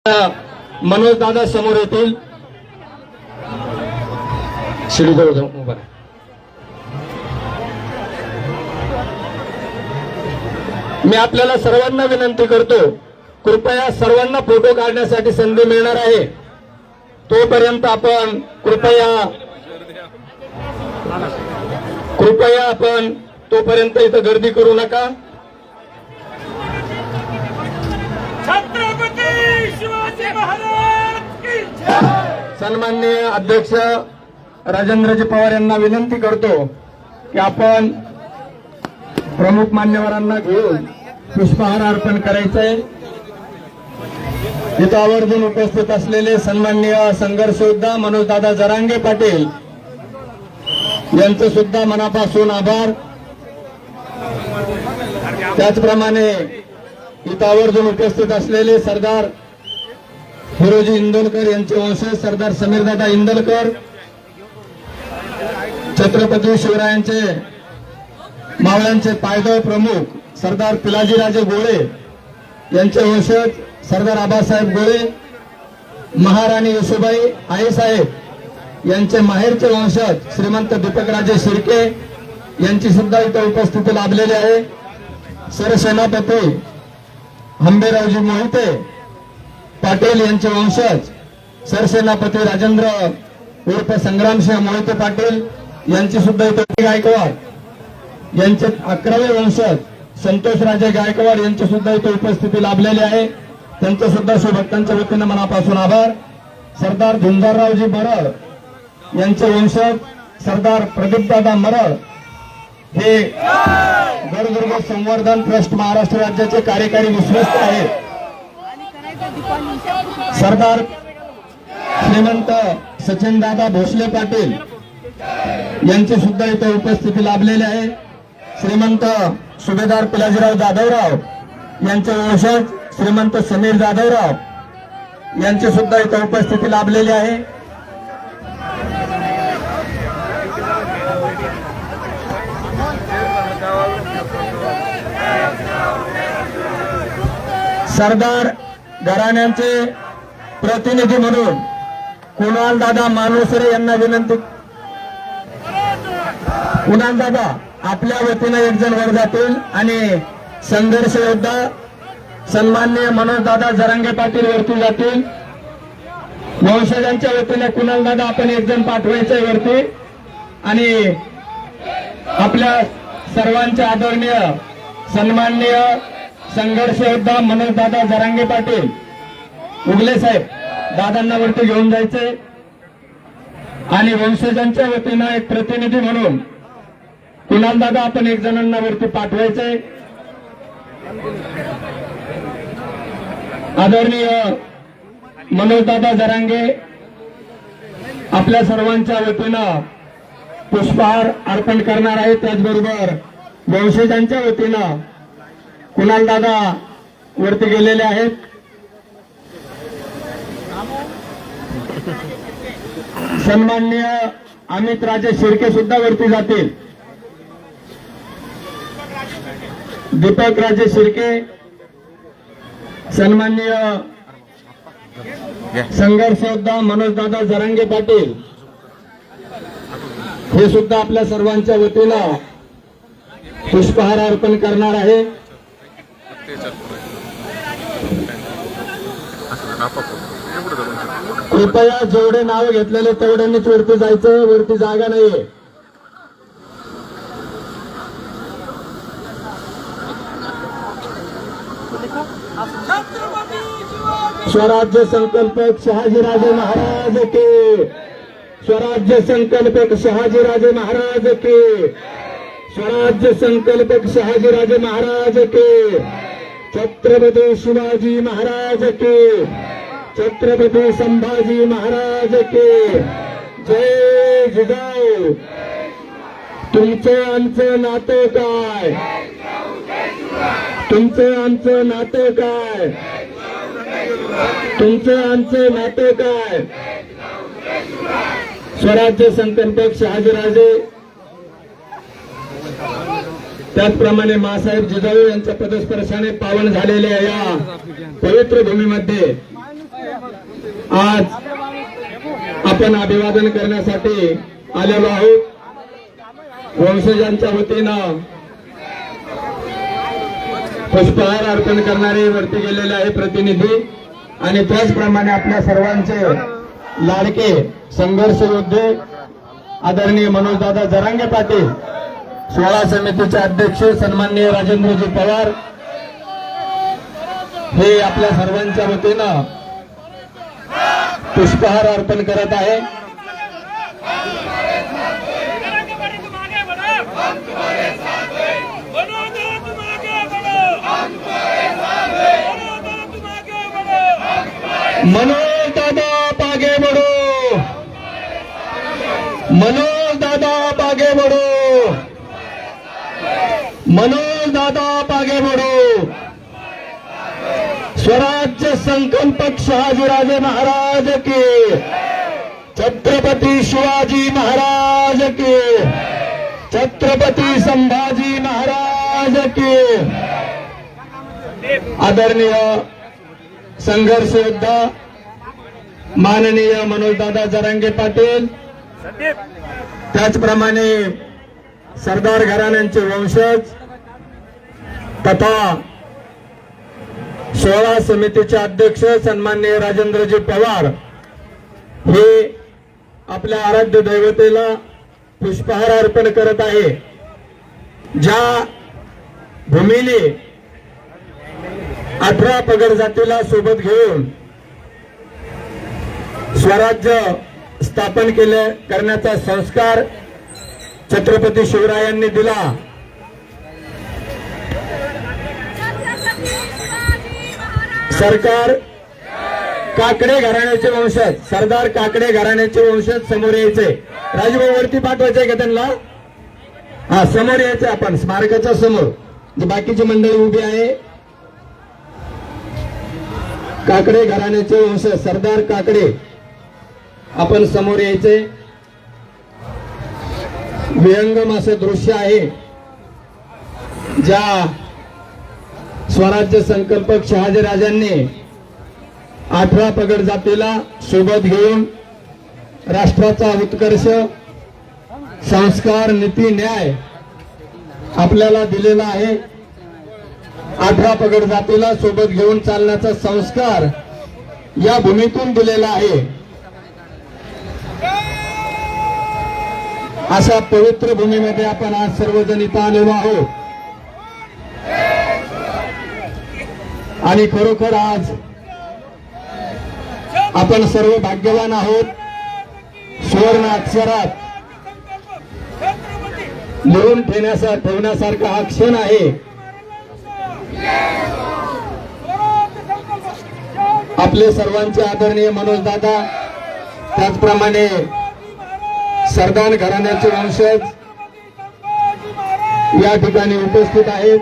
मनोज दादा समोर येतील. शिडीजवळ जाऊन उभा राहा. मी आपल्याला सर्वांना विनंती करतो, कृपया सर्वांना फोटो काढण्यासाठी संधी मिळणार आहे, तोपर्यंत आपण कृपया आपण तोपर्यंत इथं गर्दी करू नका. छत्रपती शिवाजी महाराज की जय. सन्माननीय अध्यक्ष राजेंद्रजी पवार यांना विनंती करतो की आपण प्रमुख मान्यवरांना घेऊन पुष्पहार अर्पण करायचंय. इथं आवर्जून उपस्थित असलेले सन्माननीय संघर्ष योद्धा मनोज दादा जरांगे पाटील यांचं सुद्धा मनापासून आभार. त्याचप्रमाणे इथं आवर्जून उपस्थित असलेले सरदार हिरोजी इंदोलकर यांचे वंशज सरदार समीरदादा इंदोलकर, छत्रपती शिवरायांचे मावळ्यांचे पायदळ प्रमुख सरदार पिलाजीराजे गोळे यांचे वंशज सरदार आबासाहेब गोळे, महाराणी येशूबाई आईसाहेब यांचे माहेरचे वंशज श्रीमंत दीपकराजे शिर्के यांची सुद्धा इथं उपस्थिती लाभलेली आहे. सरसेनापती हंबीरावजी मोहिते पाटील यांचे वंशज सरसेनापती राजेंद्र उर्फ संग्रामसिंह मोहिते पाटील यांची सुद्धा इथं गायकवाड यांचे 11वे वंशज संतोषराजे गायकवाड यांची सुद्धा इथं उपस्थिती लाभलेली आहे. त्यांचं सुद्धा शिवभक्तांच्या वतीनं मनापासून आभार. सरदार झुंजाररावजी मरळ यांचे वंशज सरदार प्रदीपदादा मरळ हे गडदुर्ग संवर्धन ट्रस्ट महाराष्ट्र राज्याचे कार्यकारी विश्वस्त आहेत. सरदार श्रीमंत सचिनदादा भोसले पाटील यांची सुद्धा इथे उपस्थिती लाभलेली आहे. श्रीमंत सुभेदार पिलाजीराव जाधवराव यांचे वंशज श्रीमंत समीर जाधवराव यांची सुद्धा इथे उपस्थिती लाभलेली आहे. सरदार घराण्यांचे प्रतिनिधी म्हणून कुणाल दादा मानुसरे यांना विनंती. कुणाल दादा आपल्या वतीनं एक जण वर जातील आणि संघर्ष योद्धा सन्माननीय मनोज दादा जरांगे पाटील वरती जातील. वंशजांच्या वतीने कुणाल दादा आपण एक जण पाठवायचंय वरती आणि आपल्या सर्वांचे आदरणीय सन्माननीय संघर्ष योद्धा मनोज दादा जरांगे पाटील उगले साहेब दादांना वरती घेऊन जायचंय आणि वंशजांच्या वतीनं एक प्रतिनिधी म्हणून कुणाल दादा आपण एक जणांना वरती पाठवायचंय. आदरणीय मनोज दादा जरांगे आपल्या सर्वांच्या वतीनं पुष्पहार अर्पण करणार आहे. त्याचबरोबर वंशजांच्या वतीनं कुणाल दादा वरती गेलेले आहेत. सन्माननीय अमित राजे शिर्के सुद्धा वरती जातील. दीपक राजे शिर्के, सन्माननीय संघर्ष योद्धा मनोज दादा जरांगे पाटील हे सुद्धा आपल्या सर्वांच्या वतीनं पुष्पहार अर्पण करणार आहे. कृपया जेवढे नाव घेतलेले तेवढ्यांनीच वरती जायचं, वरती जागा नाहीये. स्वराज्य संकल्पक शहाजीराजे महाराज के, स्वराज्य संकल्पक शहाजीराजे महाराज के, स्वराज्य संकल्पक शहाजीराजे महाराज के, छत्रपती शिवाजी महाराज के, छत्रपती संभाजी महाराज के. जय जिजाऊ. तुमचं आमचं नातं काय? तुमचं आमचं नातं काय? तुमचं आमचं नातं काय? स्वराज्य संकल्पक शहाजीराजे त्याचप्रमाणे मासाहेब जिजाऊ यांच्या पदस्पर्शाने पावन झालेल्या या पवित्र भूमीमध्ये आज आपण अभिवादन करण्यासाठी आलेलो आहोत. वंशजांच्या वतीनं पुष्पहार अर्पण करणारे वरती गेलेले आहे प्रतिनिधी आणि त्याचप्रमाणे आपल्या सर्वांचे लाडके संघर्ष योद्धे आदरणीय मनोजदादा जरांगे पाटील, सोहळा समितीचे अध्यक्ष सन्माननीय राजेंद्रजी पवार हे आपल्या सर्वांच्या वतीनं पुष्पहार अर्पण करत आहे. मनोज दादा आगे बढ़ो, मनोज दादा आगे बढ़ो, मनोज दादा आगे बढ़ो. स्वराज्य संकल्पक शहाजीराजे महाराज की, छत्रपति शिवाजी महाराज की, छत्रपति संभाजी महाराज की. आदरणीय संघर्ष योद्धा माननीय मनोजदादा जरांगे पाटील, त्याचप्रमाणे सरदार घराण्यांचे वंशज तथा सोहळा समितीचे अध्यक्ष सन्माननीय राजेंद्रजी पवार हे आपल्या आराध्य दैवतेला पुष्पहार अर्पण करत आहे. ज्या भूमीने 18 पगड जातीला सोबत घेऊन स्वराज्य स्थापन करण्याचा संस्कार छत्रपती शिवरायांनी दिला. सरकार काकडे घराण्याचे वंशज, सरदार काकडे घराण्याचे वंशज समोर यायचे. राजभाऊ वरती पाठवायचे का त्यांना? हा, समोर यायचे आपण स्मारकाच्या समोर. जी बाकीची मंडळी उभी आहे, काकडे घराण्याचे वंशज सरदार काकडे आपण समोर यायचे. विहंगम असं दृश्य आहे ज्या स्वराज्य संकल्पक शहाजीराजांनी 18 पगड जातीला सोबत घेऊन राष्ट्राचा उत्कर्ष, संस्कार, नीती, न्याय आपल्याला दिलेला आहे. 18 पगड जातीला सोबत घेऊन चालण्याचा संस्कार या भूमीतून दिलेला आहे. अशा पवित्र भूमीमध्ये आपण आज सर्वजण इथं आलेलो आहोत आणि खरोखर आज आपण सर्व भाग्यवान आहोत. सुवर्ण अक्षरात लिहून ठेवण्यासारखा हा क्षण आहे. आपले सर्वांचे आदरणीय मनोजदादा, त्याचप्रमाणे सरदार घराण्याचे वंशज या ठिकाणी उपस्थित आहेत.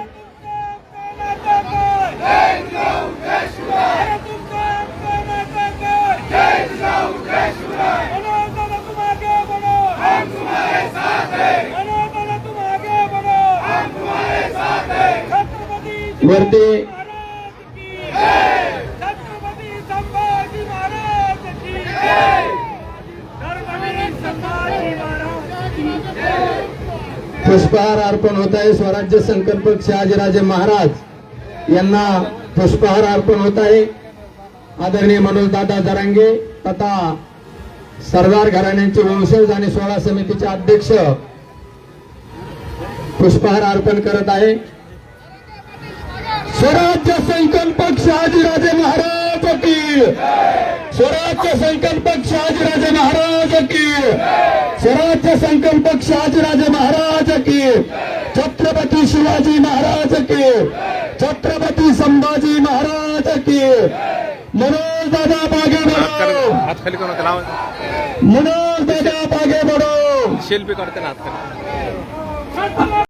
वरती पुष्पहार अर्पण होत आहे. स्वराज्य संकल्पक शहाजीराजे महाराज यांना पुष्पहार अर्पण होत आहे. आदरणीय मनोजदादा जरांगे तथा सरदार घराण्यांचे वंशज आणि सोहळा समितीचे अध्यक्ष पुष्पहार अर्पण करत आहे. स्वराज्य संकल्पक शहाजीराजे महाराज की, स्वराज्य संकल्पक शहाजीराजे महाराज की, स्वराज्य संकल्पक शहाजीराजे महाराज की, छत्रपती शिवाजी महाराज की, छत्रपती संभाजी महाराज की. मनोज दादा आगे बढ़ो, हात खाली करून त्याला मनोज दादा आगे बढ़ो. शिल्पी करते ना हात खाली.